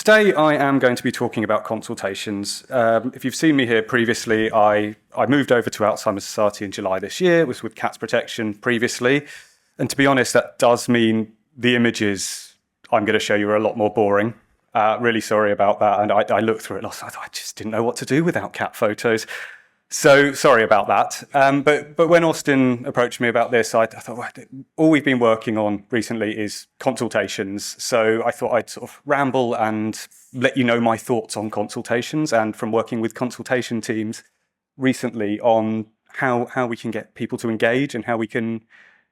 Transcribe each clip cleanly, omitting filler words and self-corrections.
Today I am going to be talking about consultations. If you've seen me here previously, I moved over to Alzheimer's Society in July this year, was with Cats Protection previously. And to be honest, that does mean the images I'm going to show you are a lot more boring. Really sorry about that. And I looked through it and I just didn't know what to do without cat photos. So sorry about that. But when Austin approached me about this, I thought, well, all we've been working on recently is consultations. So I thought I'd sort of ramble and let you know my thoughts on consultations, and from working with consultation teams recently on how we can get people to engage and how we can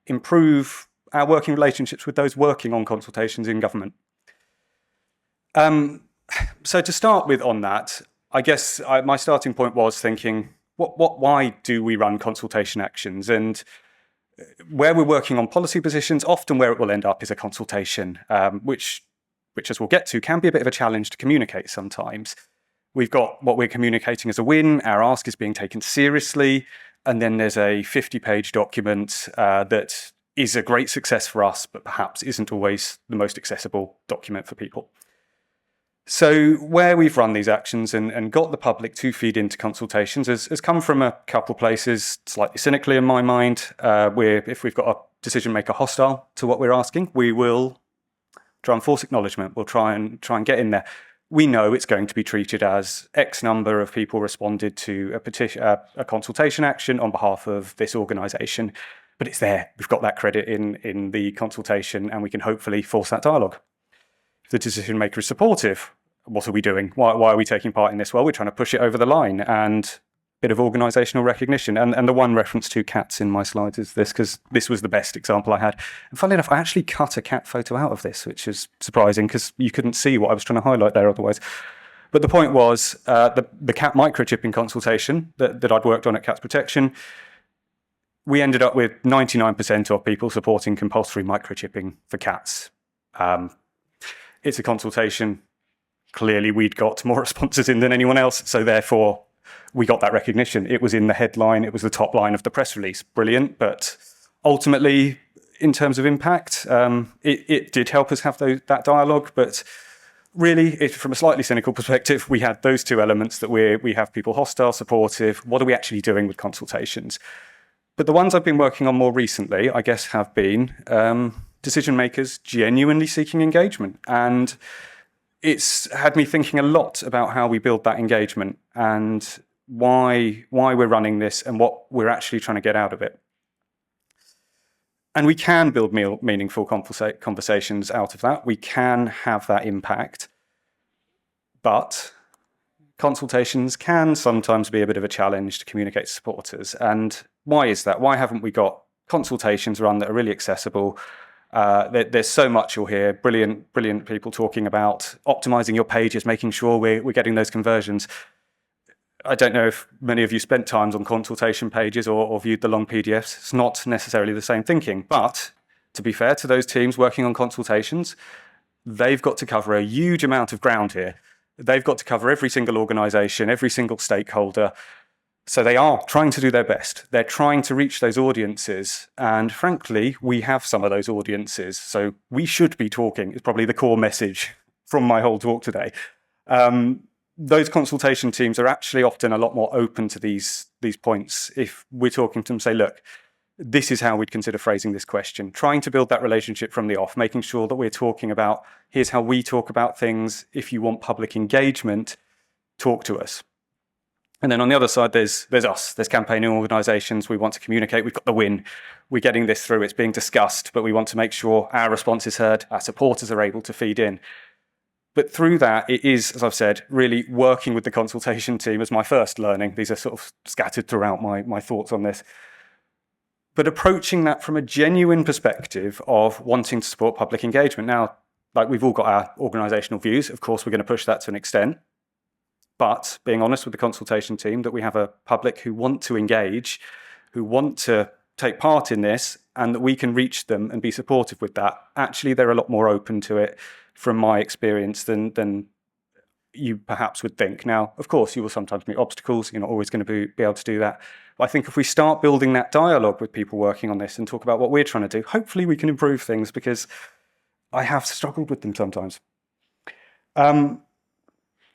improve our working relationships with those working on consultations in government. So to start with on that, I guess my starting point was thinking, why do we run consultation actions? And where we're working on policy positions, often where it will end up is a consultation, which as we'll get to, can be a bit of a challenge to communicate sometimes. We've got what we're communicating as a win, our ask is being taken seriously, and then there's a 50-page document that is a great success for us, but perhaps isn't always the most accessible document for people. So where we've run these actions and got the public to feed into consultations has come from a couple places, slightly cynically in my mind. If we've got a decision maker hostile to what we're asking, we will try and force acknowledgement. We'll try and get in there. We know it's going to be treated as X number of people responded to a consultation action on behalf of this organisation, but it's there. We've got that credit in the consultation, and we can hopefully force that dialogue. If the decision maker is supportive, what are we doing? Why are we taking part in this? Well, we're trying to push it over the line, and a bit of organisational recognition. And the one reference to cats in my slides is this, because this was the best example I had. And funnily enough, I actually cut a cat photo out of this, which is surprising because you couldn't see what I was trying to highlight there otherwise. But the point was the cat microchipping consultation that I'd worked on at Cats Protection, we ended up with 99% of people supporting compulsory microchipping for cats. It's a consultation. Clearly, we'd got more responses in than anyone else, so therefore we got that recognition. It was in the headline, it was the top line of the press release. Brilliant, but ultimately, in terms of impact, it did help us have that dialogue, but really, from a slightly cynical perspective, we had those two elements that we have people hostile, supportive. What are we actually doing with consultations? But the ones I've been working on more recently, I guess, have been decision makers genuinely seeking engagement. And it's had me thinking a lot about how we build that engagement and why we're running this and what we're actually trying to get out of it. And we can build meaningful conversations out of that. We can have that impact. But consultations can sometimes be a bit of a challenge to communicate to supporters. And why is that? Why haven't we got consultations run that are really accessible? There's so much you'll hear, brilliant people talking about optimizing your pages, making sure we're getting those conversions. I don't know if many of you spent times on consultation pages or viewed the long PDFs. It's not necessarily the same thinking, but to be fair to those teams working on consultations, they've got to cover a huge amount of ground here. They've got to cover every single organisation, every single stakeholder. So they are trying to do their best. They're trying to reach those audiences. And frankly, we have some of those audiences. So we should be talking, is probably the core message from my whole talk today. Those consultation teams are actually often a lot more open to these points. If we're talking to them, say, look, this is how we'd consider phrasing this question, trying to build that relationship from the off, making sure that we're talking about, here's how we talk about things. If you want public engagement, talk to us. And then on the other side, there's us, there's campaigning organisations. We want to communicate. We've got the win. We're getting this through. It's being discussed, but we want to make sure our response is heard. Our supporters are able to feed in. But through that, it is, as I've said, really working with the consultation team as my first learning. These are sort of scattered throughout my thoughts on this. But approaching that from a genuine perspective of wanting to support public engagement. Now, like we've all got our organisational views. Of course, we're going to push that to an extent. But being honest with the consultation team, that we have a public who want to engage, who want to take part in this, and that we can reach them and be supportive with that. Actually, they're a lot more open to it from my experience than you perhaps would think. Now, of course, you will sometimes meet obstacles. You're not always going to be able to do that. But I think if we start building that dialogue with people working on this and talk about what we're trying to do, hopefully we can improve things, because I have struggled with them sometimes. And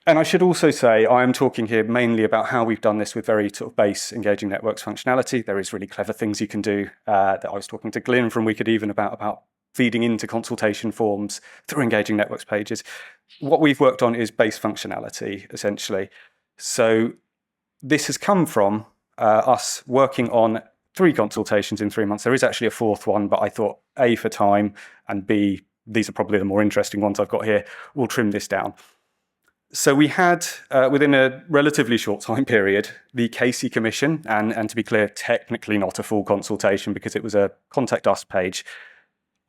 I should also say, I am talking here mainly about how we've done this with very sort of base engaging networks functionality. There is really clever things you can do that I was talking to Glyn from Wicked Even about feeding into consultation forms through engaging networks pages. What we've worked on is base functionality, essentially. So this has come from us working on 3 consultations in 3 months. There is actually a 4th one, but I thought A, for time, and B, these are probably the more interesting ones I've got here. We'll trim this down. So we had, within a relatively short time period, the Casey Commission, and to be clear, technically not a full consultation because it was a contact us page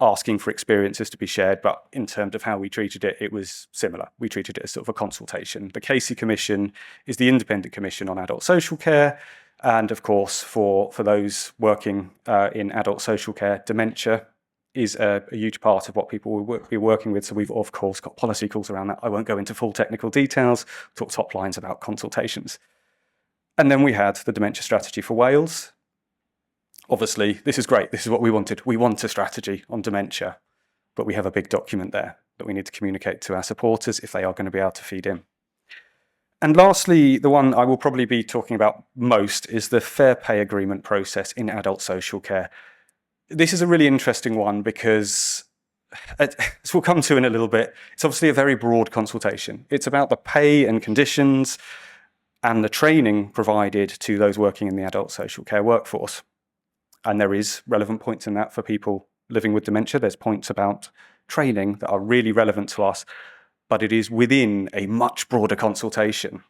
asking for experiences to be shared, but in terms of how we treated it, it was similar. We treated it as sort of a consultation. The Casey Commission is the independent commission on adult social care, and of course, for those working in adult social care, dementia is a huge part of what people will be working with. So we've, of course, got policy calls around that. I won't go into full technical details, talk top lines about consultations. And then we had the dementia strategy for Wales. Obviously, this is great. This is what we wanted. We want a strategy on dementia, but we have a big document there that we need to communicate to our supporters if they are going to be able to feed in. And lastly, the one I will probably be talking about most is the fair pay agreement process in adult social care. This is a really interesting one because, as we'll come to in a little bit, it's obviously a very broad consultation. It's about the pay and conditions and the training provided to those working in the adult social care workforce. And there is relevant points in that for people living with dementia. There's points about training that are really relevant to us, but it is within a much broader consultation.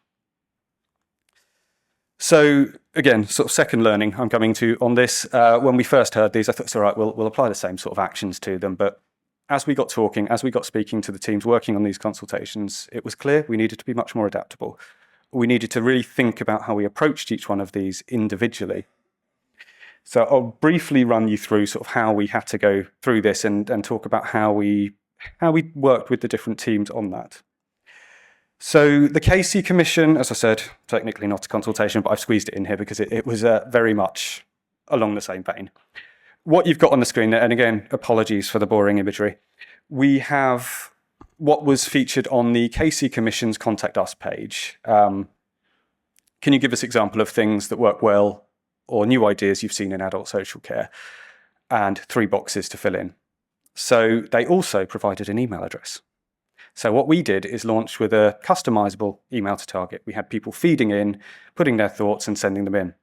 So again, sort of second learning I'm coming to on this. When we first heard these, I thought, it's all right, we'll apply the same sort of actions to them. But as we got talking, as we got speaking to the teams working on these consultations, it was clear we needed to be much more adaptable. We needed to really think about how we approached each one of these individually. So I'll briefly run you through sort of how we had to go through this and talk about how we worked with the different teams on that. So the Casey Commission, as I said, technically not a consultation, but I've squeezed it in here because it was very much along the same vein. What you've got on the screen, and again, apologies for the boring imagery, we have what was featured on the Casey Commission's Contact Us page. Can you give us an example of things that work well or new ideas you've seen in adult social care? And 3 boxes to fill in. So they also provided an email address. So what we did is launch with a customizable email to target. We had people feeding in, putting their thoughts and sending them in.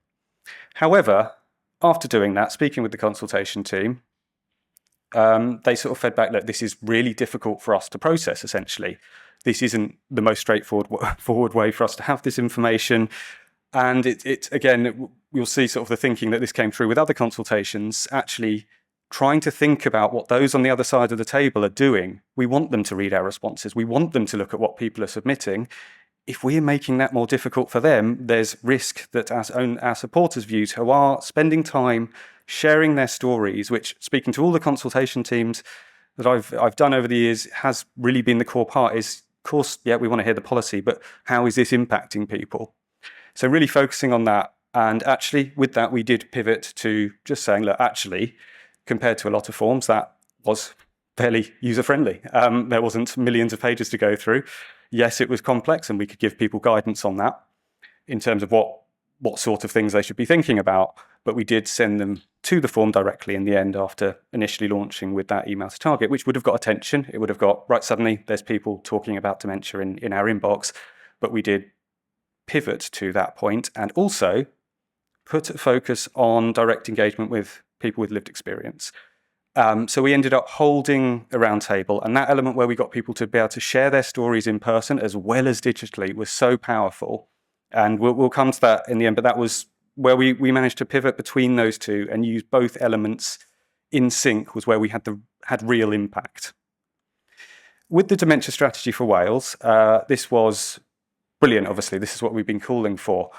However, after doing that, speaking with the consultation team, they sort of fed back, look, this is really difficult for us to process, essentially. This isn't the most straightforward way for us to have this information. And it again, you'll see sort of the thinking that this came through with other consultations, actually trying to think about what those on the other side of the table are doing. We want them to read our responses. We want them to look at what people are submitting. If we're making that more difficult for them, there's risk that our supporters' views who are spending time sharing their stories, which, speaking to all the consultation teams that I've done over the years, has really been the core part is, of course, yeah, we want to hear the policy, but how is this impacting people? So really focusing on that. And actually, with that, we did pivot to just saying, look, actually, compared to a lot of forms, that was fairly user-friendly. There wasn't millions of pages to go through. Yes, it was complex, and we could give people guidance on that in terms of what sort of things they should be thinking about. But we did send them to the form directly in the end after initially launching with that email to target, which would have got attention. It would have got, right, suddenly there's people talking about dementia in our inbox. But we did pivot to that point and also put a focus on direct engagement with people with lived experience. So we ended up holding a roundtable, and that element where we got people to be able to share their stories in person as well as digitally was so powerful. And we'll come to that in the end, but that was where we managed to pivot between those two and use both elements in sync was where we had real impact. With the dementia strategy for Wales, this was brilliant, obviously. This is what we've been calling for.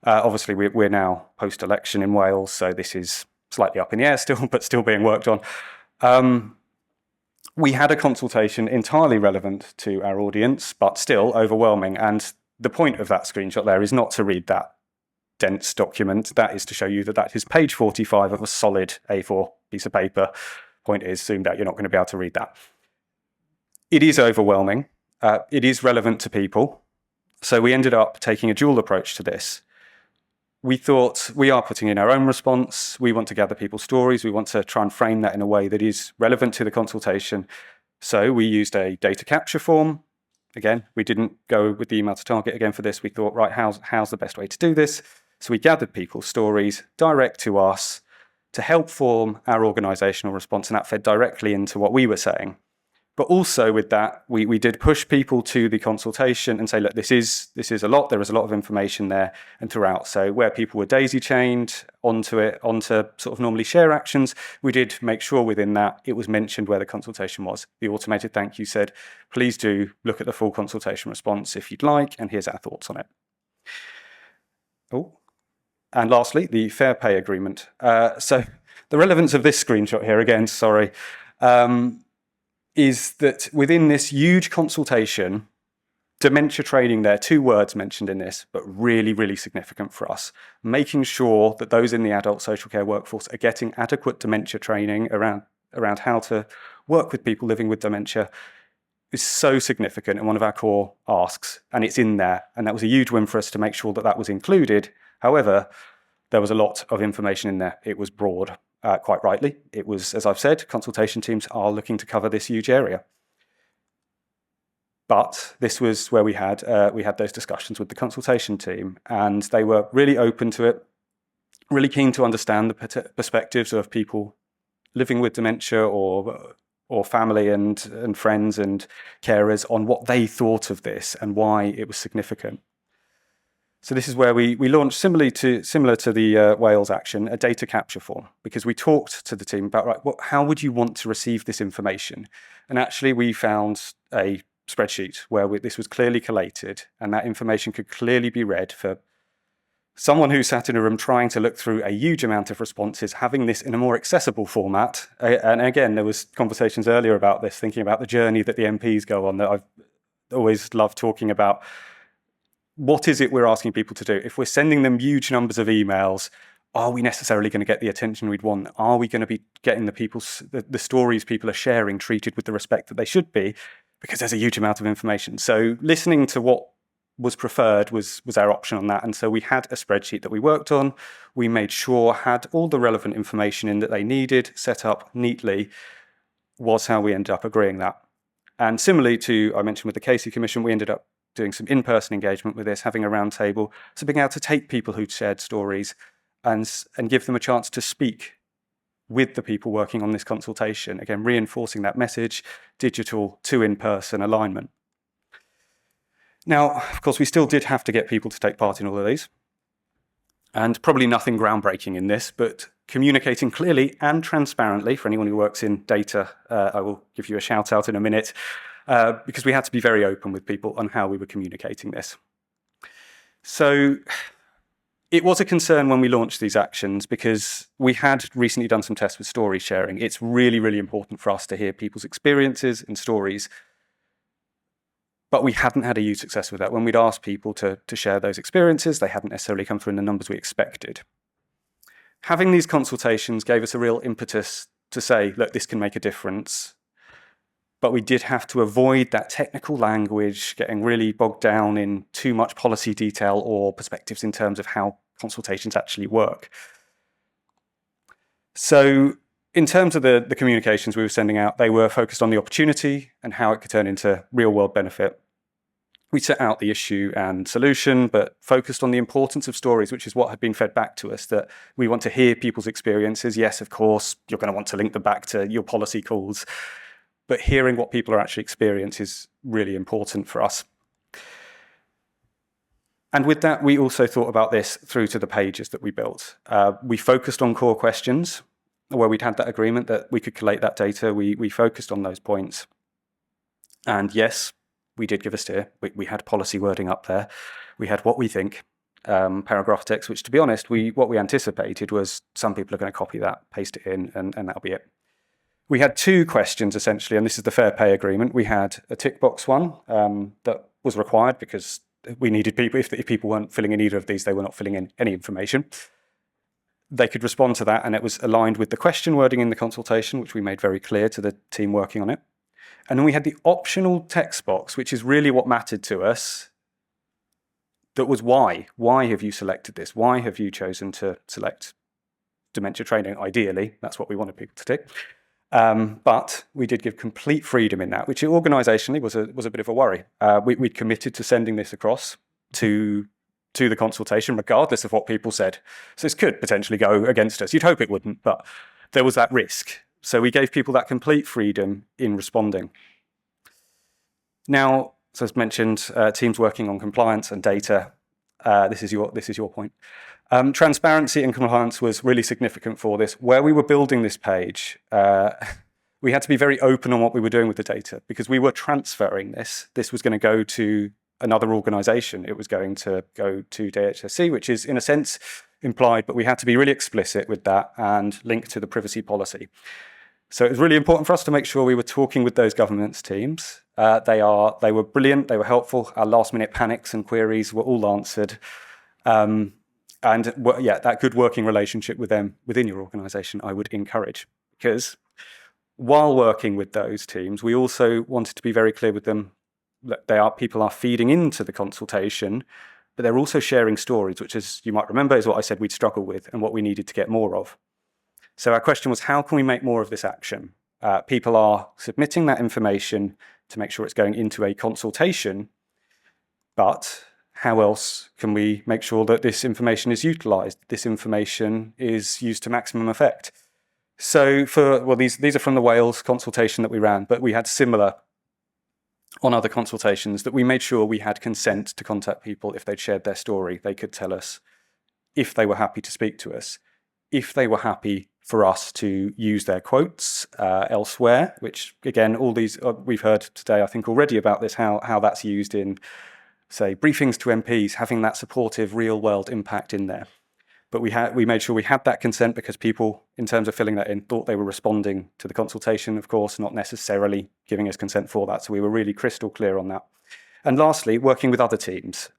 Obviously, we're now post-election in Wales, so this is slightly up in the air still, but still being worked on. We had a consultation entirely relevant to our audience, but still overwhelming. And the point of that screenshot there is not to read that dense document. That is to show you that is page 45 of a solid A4 piece of paper. Point is, zoomed out, you're not going to be able to read that. It is overwhelming. It is relevant to people. So we ended up taking a dual approach to this. We thought, we are putting in our own response. We want to gather people's stories. We want to try and frame that in a way that is relevant to the consultation. So we used a data capture form. Again, we didn't go with the email to target again for this. We thought, right, how's the best way to do this? So we gathered people's stories direct to us to help form our organisational response, and that fed directly into what we were saying. But also with that, we did push people to the consultation and say, look, this is a lot. There is a lot of information there and throughout. So where people were daisy chained onto sort of normally share actions, we did make sure within that it was mentioned where the consultation was. The automated thank you said, please do look at the full consultation response if you'd like, and here's our thoughts on it. Oh, and lastly, the fair pay agreement. So the relevance of this screenshot here, again, sorry, is that within this huge consultation, dementia training, there are 2 words mentioned in this, but really, really significant for us. Making sure that those in the adult social care workforce are getting adequate dementia training around how to work with people living with dementia is so significant and one of our core asks, and it's in there. And that was a huge win for us to make sure that that was included. However, there was a lot of information in there. It was broad. Quite rightly. It was, as I've said, consultation teams are looking to cover this huge area. But this was where we had those discussions with the consultation team, and they were really open to it, really keen to understand the perspectives of people living with dementia or family and friends and carers on what they thought of this and why it was significant. So this is where we launched, similar to the Wales action, a data capture form, because we talked to the team about, right, how would you want to receive this information? And actually we found a spreadsheet where this was clearly collated, and that information could clearly be read for someone who sat in a room trying to look through a huge amount of responses, having this in a more accessible format. And again, there was conversations earlier about this, thinking about the journey that the MPs go on, that I've always loved talking about. What is it we're asking people to do? If we're sending them huge numbers of emails, are we necessarily going to get the attention we'd want? Are we going to be getting the stories people are sharing treated with the respect that they should be? Because there's a huge amount of information. So listening to what was preferred was our option on that. And so we had a spreadsheet that we worked on. We made sure had all the relevant information in that they needed, set up neatly, was how we ended up agreeing that. And similarly to, I mentioned with the Casey Commission, we ended up doing some in-person engagement with this, having a round table, so being able to take people who'd shared stories and give them a chance to speak with the people working on this consultation, again, reinforcing that message, digital to in-person alignment. Now, of course, we still did have to get people to take part in all of these, and probably nothing groundbreaking in this, but communicating clearly and transparently for anyone who works in data. I will give you a shout out in a minute, because we had to be very open with people on how we were communicating this. So it was a concern when we launched these actions, because we had recently done some tests with story sharing. It's really, really important for us to hear people's experiences and stories. But we hadn't had a huge success with that. When we'd asked people to share those experiences, they hadn't necessarily come through in the numbers we expected. Having these consultations gave us a real impetus to say, look, this can make a difference. But we did have to avoid that technical language, getting really bogged down in too much policy detail or perspectives in terms of how consultations actually work. So in terms of the communications we were sending out, they were focused on the opportunity and how it could turn into real-world benefit. We set out the issue and solution, but focused on the importance of stories, which is what had been fed back to us, that we want to hear people's experiences. Yes, of course, you're going to want to link them back to your policy calls, but hearing what people are actually experiencing is really important for us. And with that, we also thought about this through to the pages that we built. We focused on core questions, where we'd had that agreement that we could collate that data. We focused on those points. And yes, we did give a steer. We had policy wording up there. We had what we think, paragraph text, which, to be honest, what we anticipated was some people are going to copy that, paste it in, and that'll be it. We had 2 questions, essentially, and this is the fair pay agreement. We had a tick box one that was required because we needed people. If people weren't filling in either of these, they were not filling in any information. They could respond to that, and it was aligned with the question wording in the consultation, which we made very clear to the team working on it. And then we had the optional text box, which is really what mattered to us. That was why. Why have you selected this? Why have you chosen to select dementia training? Ideally, that's what we wanted people to do. But we did give complete freedom in that, which organisationally was a bit of a worry. We'd committed to sending this across to the consultation, regardless of what people said. So this could potentially go against us. You'd hope it wouldn't, but there was that risk. So we gave people that complete freedom in responding. Now, so as mentioned, teams working on compliance and data. This is your point. Transparency and compliance was really significant for this. Where we were building this page, we had to be very open on what we were doing with the data because we were transferring this. This was going to go to another organisation. It was going to go to DHSC, which is in a sense implied, but we had to be really explicit with that and link to the privacy policy. So it was really important for us to make sure we were talking with those governance teams. They were brilliant. They were helpful. Our last-minute panics and queries were all answered. And that good working relationship with them within your organisation, I would encourage. Because while working with those teams, we also wanted to be very clear with them that people are feeding into the consultation, but they're also sharing stories, which, as you might remember, is what I said we'd struggle with and what we needed to get more of. So our question was, how can we make more of this action? People are submitting that information to make sure it's going into a consultation, but how else can we make sure that this information is utilised, this information is used to maximum effect? So these are from the Wales consultation that we ran, but we had similar on other consultations that we made sure we had consent to contact people if they'd shared their story. They could tell us if they were happy to speak to us, if they were happy for us to use their quotes elsewhere, which again, all these we've heard today, I think already about this, how that's used in, say, briefings to MPs, having that supportive real world impact in there. But we made sure we had that consent because people, in terms of filling that in, thought they were responding to the consultation, of course, not necessarily giving us consent for that. So we were really crystal clear on that. And lastly, working with other teams.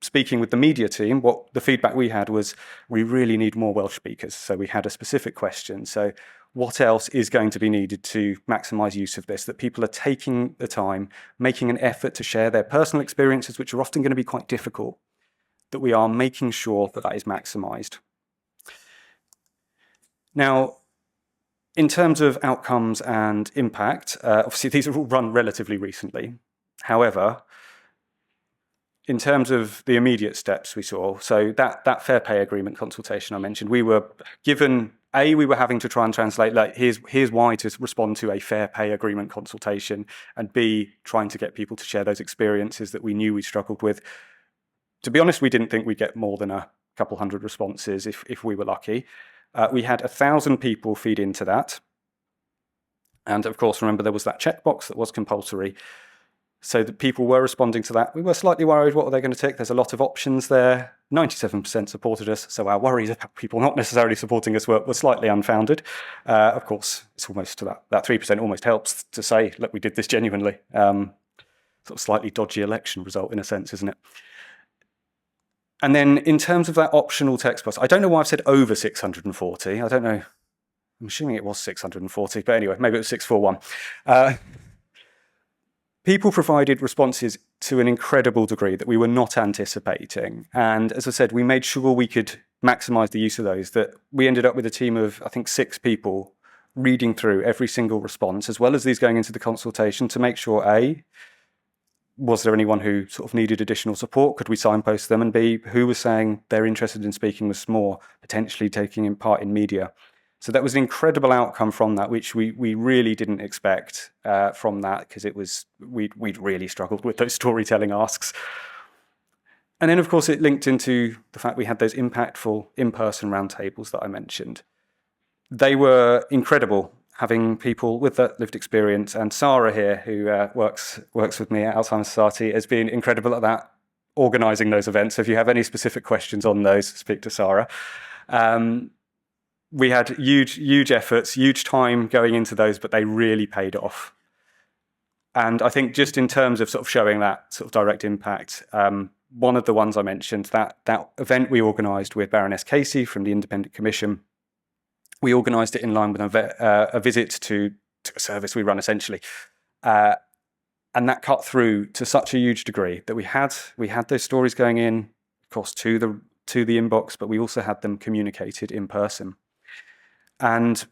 Speaking with the media team, what the feedback we had was we really need more Welsh speakers. So we had a specific question. So what else is going to be needed to maximise use of this? That people are taking the time, making an effort to share their personal experiences, which are often going to be quite difficult, that we are making sure that that is maximised. Now, in terms of outcomes and impact, obviously these are all run relatively recently. However, in terms of the immediate steps we saw, so that fair pay agreement consultation I mentioned, we were given, we were having to try and translate, like, here's why to respond to a fair pay agreement consultation, and B, trying to get people to share those experiences that we knew we struggled with. To be honest, we didn't think we'd get more than a couple hundred responses if we were lucky. We had 1,000 people feed into that. And of course, remember, there was that checkbox that was compulsory. So that people were responding to that. We were slightly worried, what were they going to tick? There's a lot of options there. 97% supported us, so our worries about people not necessarily supporting us were slightly unfounded. Of course, it's almost to that 3% almost helps to say, look, we did this genuinely. Sort of slightly dodgy election result in a sense, isn't it? And then in terms of that optional text box, I don't know why I've said over 640. I don't know. I'm assuming it was 640, but anyway, maybe it was 641. People provided responses to an incredible degree that we were not anticipating. And as I said, we made sure we could maximise the use of those, that we ended up with a team of, I think, 6 people reading through every single response, as well as these going into the consultation to make sure, A, was there anyone who sort of needed additional support? Could we signpost them? And B, who was saying they're interested in speaking with more, potentially taking part in media? So that was an incredible outcome from that, which we really didn't expect from that, because we'd really struggled with those storytelling asks. And then, of course, it linked into the fact we had those impactful in-person roundtables that I mentioned. They were incredible, having people with that lived experience. And Sarah here, who works with me at Alzheimer's Society, has been incredible at that, organising those events. So if you have any specific questions on those, speak to Sarah. We had huge efforts, huge time going into those, but they really paid off. And I think just in terms of sort of showing that sort of direct impact, one of the ones I mentioned, that event we organised with Baroness Casey from the Independent Commission, we organised it in line with a visit to a service we run essentially. And that cut through to such a huge degree that we had those stories going in, of course, to the inbox, but we also had them communicated in person. And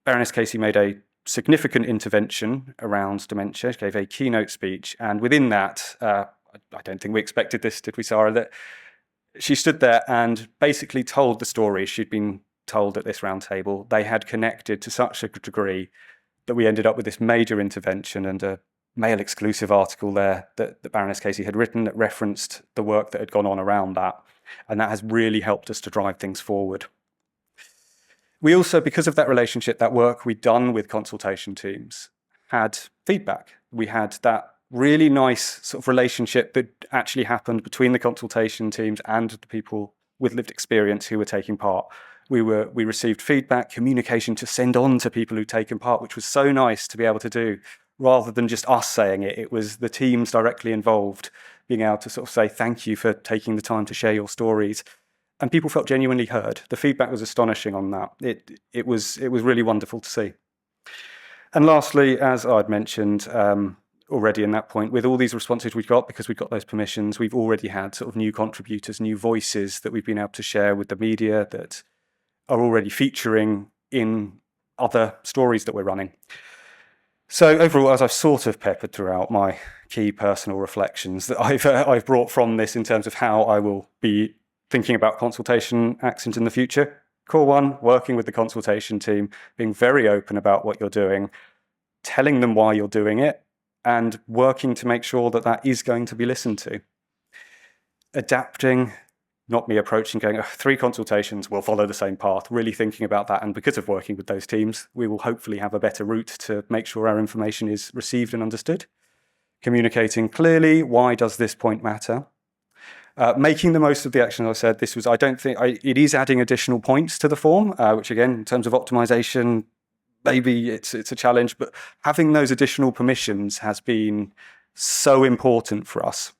Baroness Casey made a significant intervention around dementia. She gave a keynote speech, and within that, I don't think we expected this, did we, Sarah? That she stood there and basically told the story she'd been told at this roundtable. They had connected to such a degree that we ended up with this major intervention and a Mail exclusive article there that Baroness Casey had written that referenced the work that had gone on around that. And that has really helped us to drive things forward. We also, because of that relationship, that work we'd done with consultation teams, had feedback. We had that really nice sort of relationship that actually happened between the consultation teams and the people with lived experience who were taking part. We received feedback, communication to send on to people who'd taken part, which was so nice to be able to do, rather than just us saying it. It was the teams directly involved being able to sort of say, thank you for taking the time to share your stories. And people felt genuinely heard. The feedback was astonishing on that. It was really wonderful to see. And lastly, as I'd mentioned already in that point, with all these responses we've got, because we've got those permissions, we've already had sort of new contributors, new voices that we've been able to share with the media that are already featuring in other stories that we're running. So overall, as I've sort of peppered throughout my key personal reflections that I've brought from this in terms of how I will be thinking about consultation actions in the future. Core one, working with the consultation team, being very open about what you're doing, telling them why you're doing it, and working to make sure that that is going to be listened to. Adapting, not me approaching going, 3 consultations will follow the same path, really thinking about that. And because of working with those teams, we will hopefully have a better route to make sure our information is received and understood. Communicating clearly, why does this point matter? Making the most of the action, I said, it is adding additional points to the form, which again, in terms of optimization, maybe it's a challenge, but having those additional permissions has been so important for us.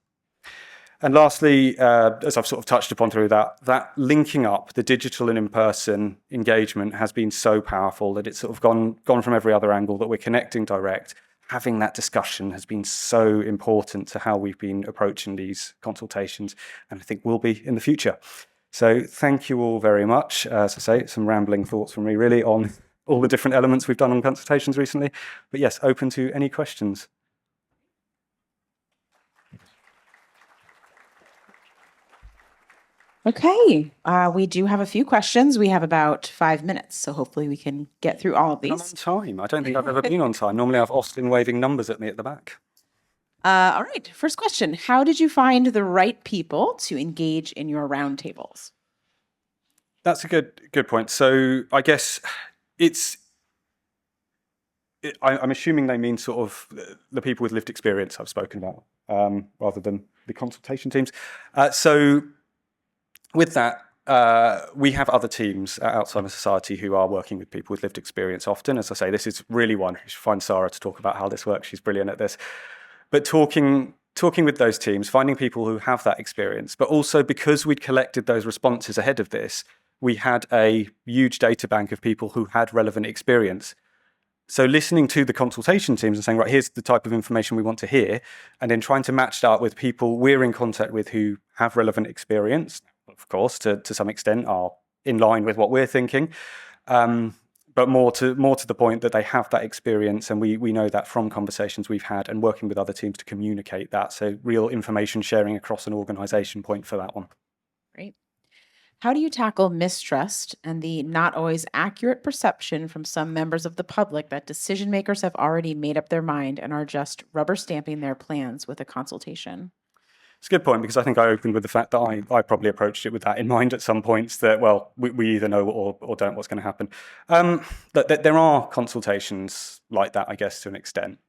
And lastly, as I've sort of touched upon through that linking up the digital and in-person engagement has been so powerful that it's sort of gone from every other angle, that we're connecting direct. Having that discussion has been so important to how we've been approaching these consultations, and I think will be in the future. So thank you all very much. As I say, some rambling thoughts from me really on all the different elements we've done on consultations recently. But yes, open to any questions. Okay, we do have a few questions. We have about 5 minutes, so hopefully we can get through all of these. I'm on time. I don't think I've ever been on time. Normally I have Austin waving numbers at me at the back. All right, first question. How did you find the right people to engage in your roundtables? That's a good point. So I guess I'm assuming they mean sort of the people with lived experience I've spoken about, rather than the consultation teams. So with that, we have other teams at Alzheimer's Society who are working with people with lived experience often. As I say, this is really one. You should find Sarah to talk about how this works. She's brilliant at this. But talking with those teams, finding people who have that experience, but also because we'd collected those responses ahead of this, we had a huge data bank of people who had relevant experience. So listening to the consultation teams and saying, right, here's the type of information we want to hear, and then trying to match that with people we're in contact with who have relevant experience, of course, to some extent are in line with what we're thinking, but more to the point that they have that experience, and we know that from conversations we've had and working with other teams to communicate that. So real information sharing across an organisation point for that one. Great. How do you tackle mistrust and the not always accurate perception from some members of the public that decision makers have already made up their mind and are just rubber stamping their plans with a consultation? It's a good point, because I think I opened with the fact that I probably approached it with that in mind at some points, that, well, we either know or don't what's going to happen. That there are consultations like that, I guess, to an extent.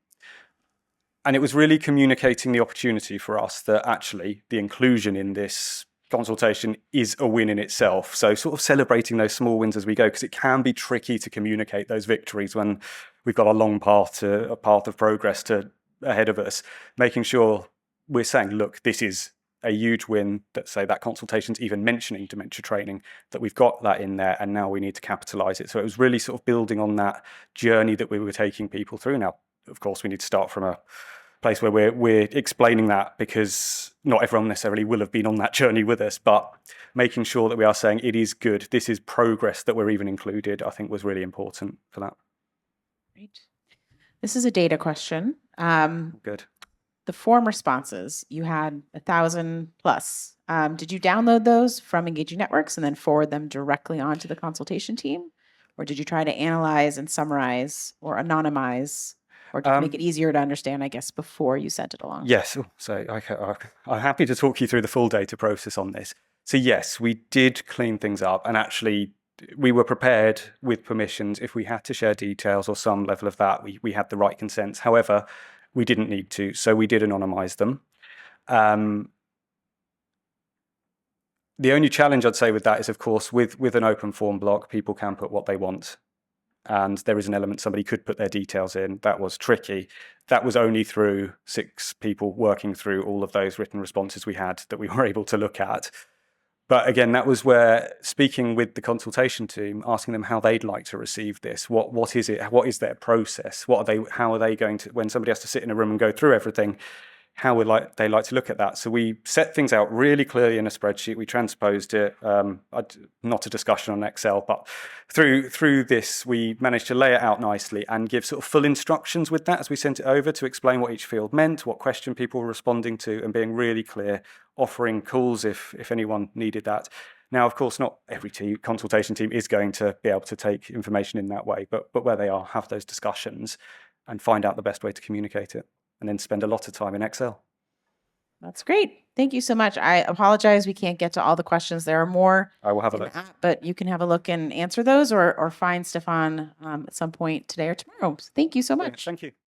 And it was really communicating the opportunity for us that actually the inclusion in this consultation is a win in itself. So sort of celebrating those small wins as we go, because it can be tricky to communicate those victories when we've got a long path of progress ahead of us, making sure we're saying, look, this is a huge win, that say that consultation's even mentioning dementia training, that we've got that in there and now we need to capitalize it. So it was really sort of building on that journey that we were taking people through. Now, of course, we need to start from a place where we're explaining that, because not everyone necessarily will have been on that journey with us, but making sure that we are saying it is good, this is progress, that we're even included, I think was really important for that. Great. This is a data question. Good. The form responses, you had 1,000 plus. Did you download those from Engaging Networks and then forward them directly onto the consultation team? Or did you try to analyze and summarize or anonymize, or just make it easier to understand, I guess, before you sent it along? Yes. So I'm happy to talk you through the full data process on this. So yes, we did clean things up, and actually we were prepared with permissions. If we had to share details or some level of that, we had the right consents. However, we didn't need to, so we did anonymize them. The only challenge I'd say with that is, of course, with an open form block, people can put what they want. And there is an element somebody could put their details in. That was tricky. That was only through 6 people working through all of those written responses we had that we were able to look at. But again, that was where speaking with the consultation team, asking them how they'd like to receive this. What is it? What is their process? How are they going to, when somebody has to sit in a room and go through everything, how would they like to look at that? So we set things out really clearly in a spreadsheet. We transposed it, not a discussion on Excel, but through this, we managed to lay it out nicely and give sort of full instructions with that as we sent it over, to explain what each field meant, what question people were responding to, and being really clear, offering calls if anyone needed that. Now, of course, not every consultation team is going to be able to take information in that way, but where they are, have those discussions and find out the best way to communicate it, and then spend a lot of time in Excel. That's great. Thank you so much. I apologize we can't get to all the questions. There are more. I will have a in look. the app, but you can have a look and answer those, or find Stefan at some point today or tomorrow. So thank you so much. Thank you.